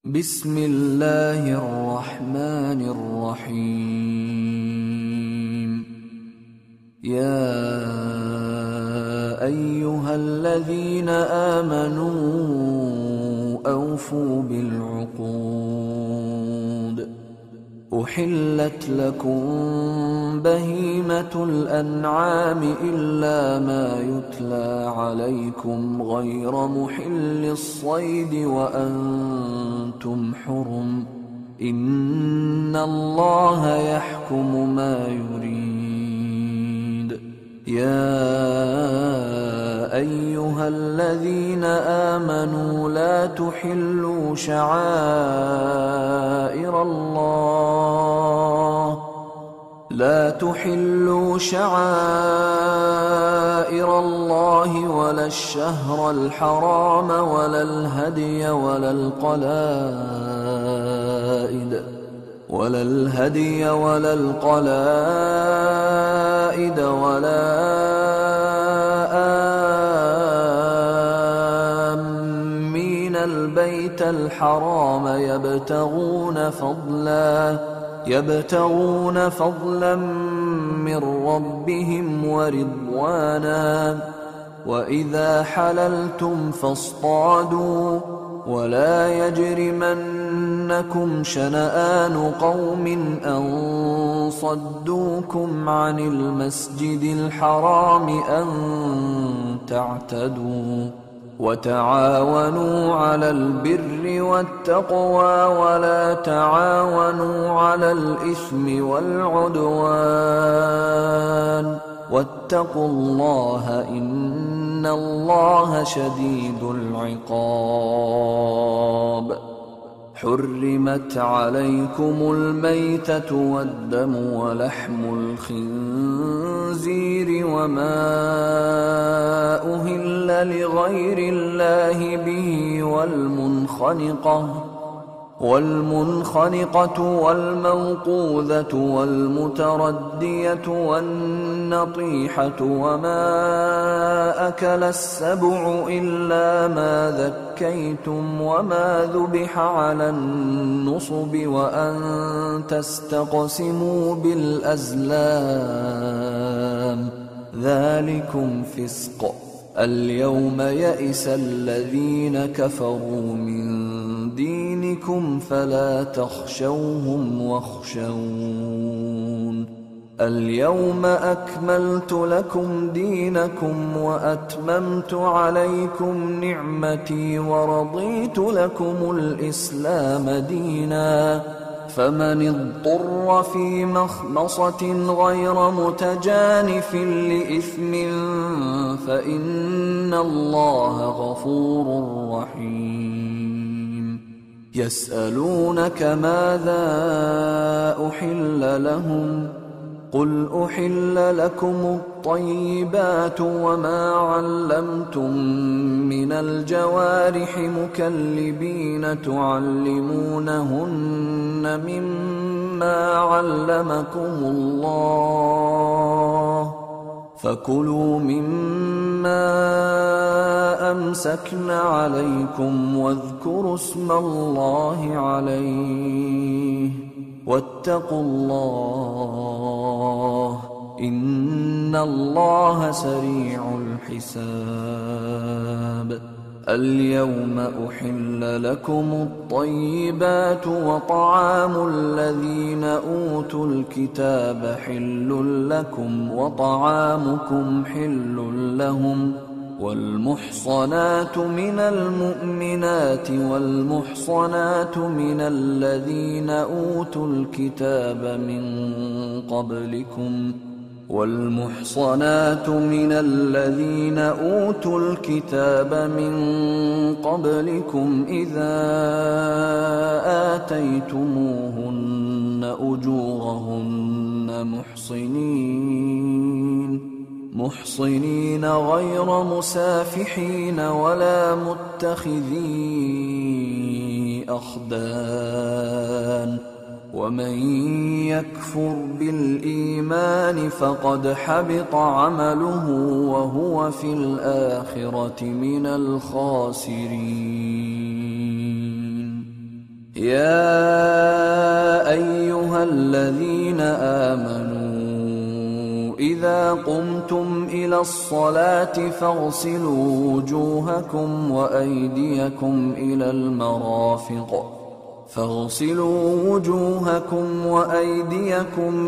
بسم الله الرحمن الرحيم. يا أيها الذين آمنوا أوفوا بالعقود. أحلت لكم بهيمة الأنعام إلا ما يتلى عليكم غير محل الصيد وأنتم حرم، إن الله يحكم ما يريد. يا أيها الذين آمنوا لا تحلوا شعائر الله ولا الشهر الحرام ولا الهدي ولا القلائد ولا آمين البيت الحرام يبتغون فضلا من ربهم ورضوانا. وإذا حللتم فاصطادوا، ولا يجرمنكم شنآن قوم أن صدوكم عن المسجد الحرام أن تعتدوا. وتعاونوا على البر والتقوى ولا تعاونوا على الإثم والعدوان، واتقوا الله إن الله شديد العقاب. حرمت عليكم الميتة والدم ولحم الخنزير وما أهل لغير الله به والمنخنقة والموقوذة والمتردية والنطيحة وما أكل السبع إلا ما ذكيتم وما ذبح على النصب وأن تستقسموا بالأزلام، ذلكم فسق. اليوم يئس الذين كفروا من دينكم فلا تخشوهم واخشون. اليوم أكملت لكم دينكم وأتممت عليكم نعمتي ورضيت لكم الإسلام دينا. فمن اضطر في مخمصة غير متجانف لإثم فإن الله غفور رحيم. يسألونك ماذا أحل لهم؟ قل أحل لكم الطيبات وما علمتم من الجوارح مكلبين تعلمونهن مما علمكم الله، فكلوا مما أمسكن عليكم واذكروا اسم الله عليه، واتقوا الله إن الله سريع الحساب. اليوم أحل لكم الطيبات وطعام الذين أوتوا الكتاب حل لكم وطعامكم حل لهم. والمحصنات من المؤمنات والمحصنات من الذين أوتوا الكتاب من قبلكم إذا آتيتموهن أجورهن محصنين غير مسافحين ولا متخذي أخدان. ومن يكفر بالإيمان فقد حبط عمله وهو في الآخرة من الخاسرين. يا أيها الذين آمنوا إذا قمتم إلى الصلاة فاغسلوا وجوهكم وأيديكم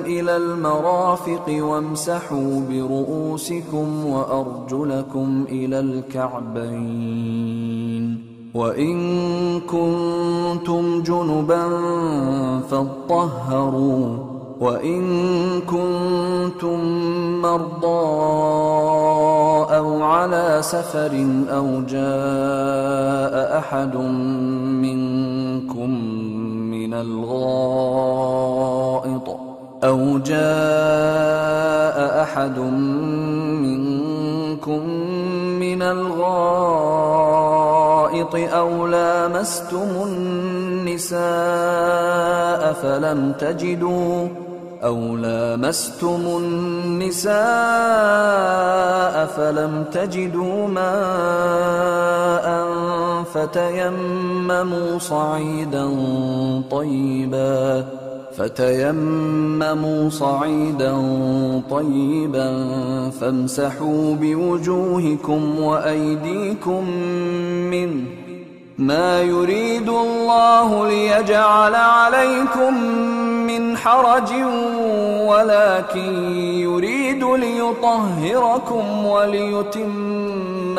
إلى المرافق وامسحوا برؤوسكم وأرجلكم إلى الكعبين، وإن كنتم جنبا فاطهروا، وإن كنتم مرضى أو على سفر أو جاء أحد منكم من الغائط أو لامستم النساء فلم تجدوا ماء فتيمموا صعيدا طيبا فامسحوا بوجوهكم وأيديكم منه، ما يريد الله ليجعل عليكم من حرج ولكن يريد ليطهركم وليتم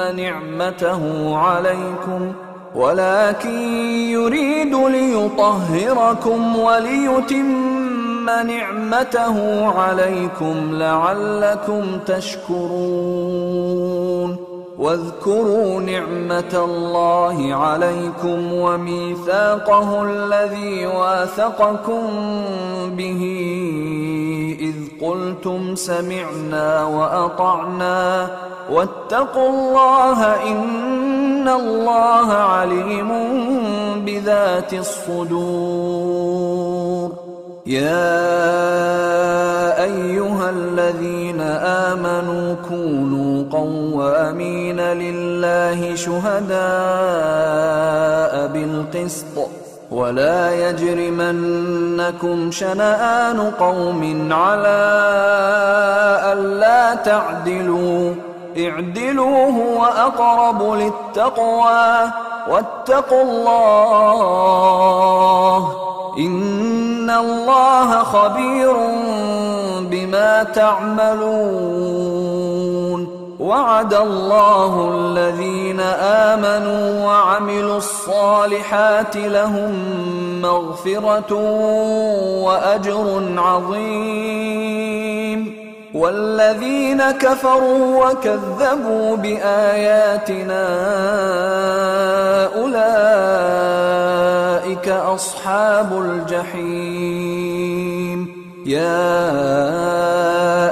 نعمته عليكم لعلكم تشكرون. واذكروا نعمة الله عليكم وميثاقه الذي واثقكم به إذ قلتم سمعنا وأطعنا واتقوا الله إن الله عليم بذات الصدور. يا أيها الذين آمنوا كونوا قوامين لله شهداء بالقسط ولا يجرمنكم شنآن قوم على ألا تعدلوا، اعدلوا هو أقرب للتقوى واتقوا الله إن الله خبير بما تعملون. وعد الله الذين آمنوا وعملوا الصالحات لهم مغفرة وأجر عظيم، والذين كفروا وكذبوا بآياتنا أولئك أصحاب الجحيم. يا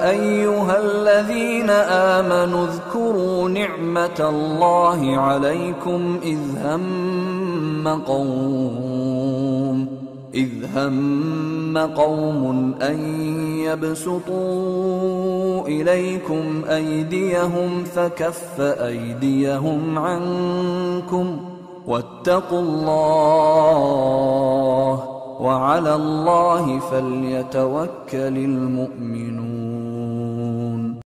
أيها الذين آمنوا اذكروا نعمة الله عليكم إذ هم قوم أن يبسطوا إليكم أيديهم فكف أيديهم عنكم واتقوا الله وعلى الله فليتوكل المؤمنون.